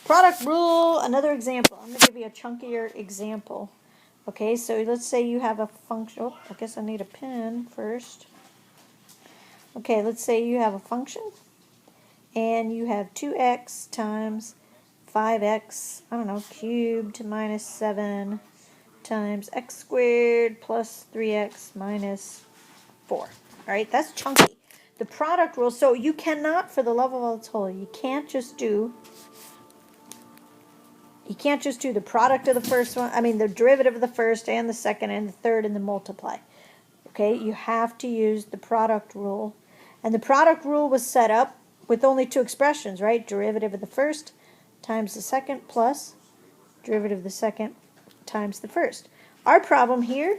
Product rule, another example. I'm going to give you a chunkier example. Okay, so let's say you have a function. Oh, I guess I need a pen first. Okay, let's say you have a function and you have 2x times 5x, I don't know, cubed minus 7 times x squared plus 3x minus 4. All right, that's chunky. The product rule, so you cannot, for the love of all that's holy, you can't just do the product of the first one, the derivative of the first and the second and the third and the multiply. Okay, you have to use the product rule. And the product rule was set up with only two expressions, right? Derivative of the first times the second plus derivative of the second times the first. Our problem here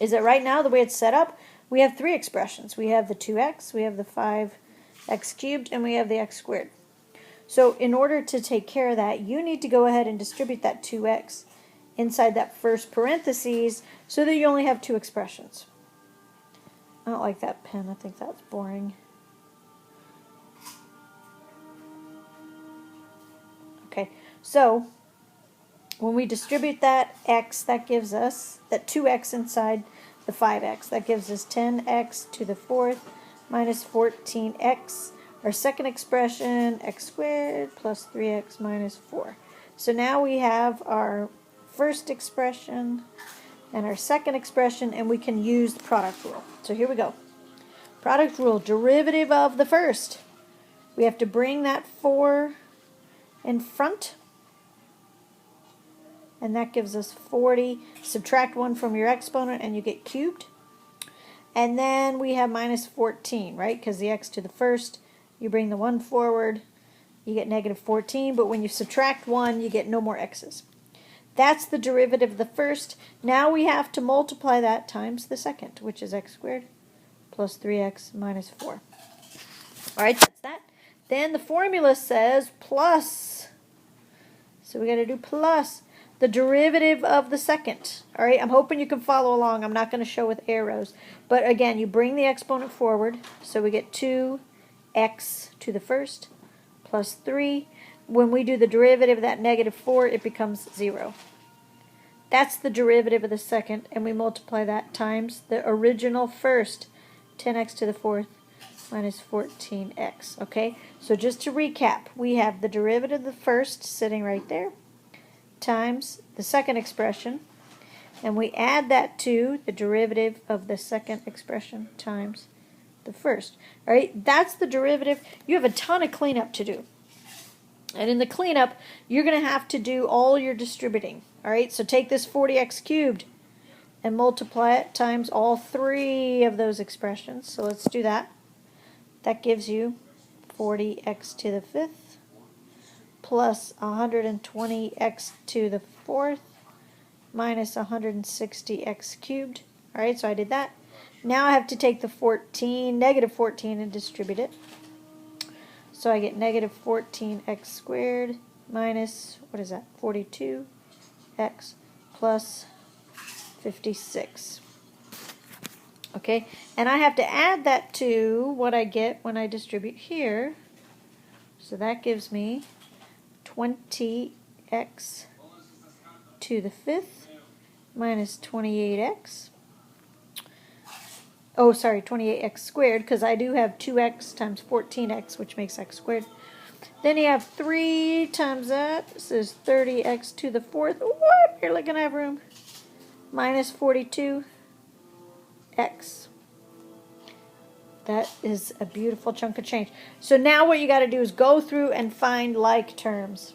is that right now, the way it's set up, we have three expressions. We have the 2x, we have the 5x cubed, and we have the x squared. So in order to take care of that, you need to go ahead and distribute that 2x inside that first parentheses so that you only have two expressions. I don't like that pen. I think that's boring. Okay, so when we distribute that x, that gives us that 2x inside the 5x. That gives us 10x to the fourth minus 14x. Our second expression, x squared plus 3x minus 4. So now we have our first expression and our second expression, and we can use the product rule. So here we go. Product rule, derivative of the first. We have to bring that 4 in front, and that gives us 40. Subtract 1 from your exponent, and you get cubed. And then we have minus 14, right? Because the x to the first, you bring the 1 forward, you get negative 14. But when you subtract 1, you get no more x's. That's the derivative of the first. Now we have to multiply that times the second, which is x squared plus 3x minus 4. All right, that's that. Then the formula says plus. So we got to do plus the derivative of the second. All right, I'm hoping you can follow along. I'm not going to show with arrows. But again, you bring the exponent forward. So we get 2x to the first plus 3. When we do the derivative of that negative 4, it becomes 0. That's the derivative of the second, and we multiply that times the original first, 10x to the fourth minus 14x. Okay, so just to recap, we have the derivative of the first sitting right there times the second expression, and we add that to the derivative of the second expression times the first. All right, that's the derivative. You have a ton of cleanup to do. And in the cleanup, you're going to have to do all your distributing. All right, so take this 40x cubed and multiply it times all three of those expressions. So let's do that. That gives you 40x to the fifth plus 120x to the fourth minus 160x cubed. All right, so I did that. Now I have to take the negative 14, and distribute it. So I get negative 14x squared minus, what is that, 42x plus 56. Okay, and I have to add that to what I get when I distribute here. So that gives me 20x to the fifth minus 28x. Oh, sorry, 28x squared, because I do have 2x times 14x, which makes x squared. Then you have 3 times that. This is 30x to the fourth. What? You're looking at room. Minus 42x. That is a beautiful chunk of change. So now what you got to do is go through and find like terms.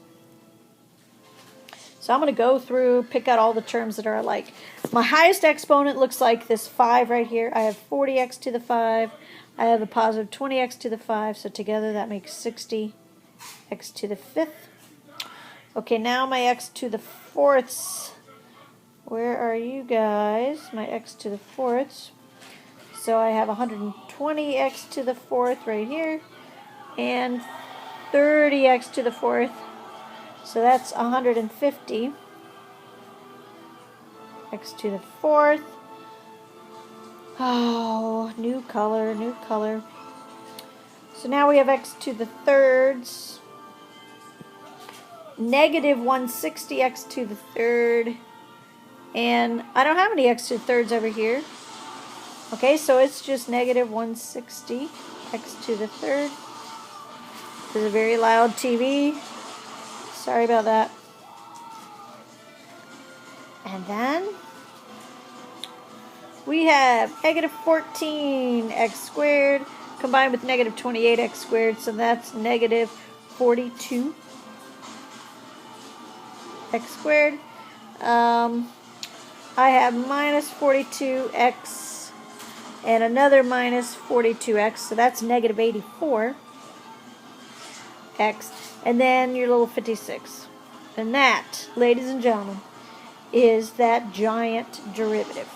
So I'm going to go through, pick out all the terms that are alike. My highest exponent looks like this 5 right here. I have 40x to the 5. I have a positive 20x to the 5. So together that makes 60x to the fifth. Okay, now my x to the fourths. Where are you guys? My x to the fourths. So I have 120x to the fourth right here. And 30x to the fourth. So that's 150 x to the fourth. Oh, new color, new color. So now we have x to the thirds. negative 160x to the third. And I don't have any x to the thirds over here. Okay, so it's just negative 160 x to the third. This is a very loud TV. Sorry about that. And then we have negative 14x squared combined with negative 28x squared, so that's negative 42x squared. I have minus 42x and another minus 42x, so that's negative 84x, and then your little 56. And that, ladies and gentlemen, is that giant derivative.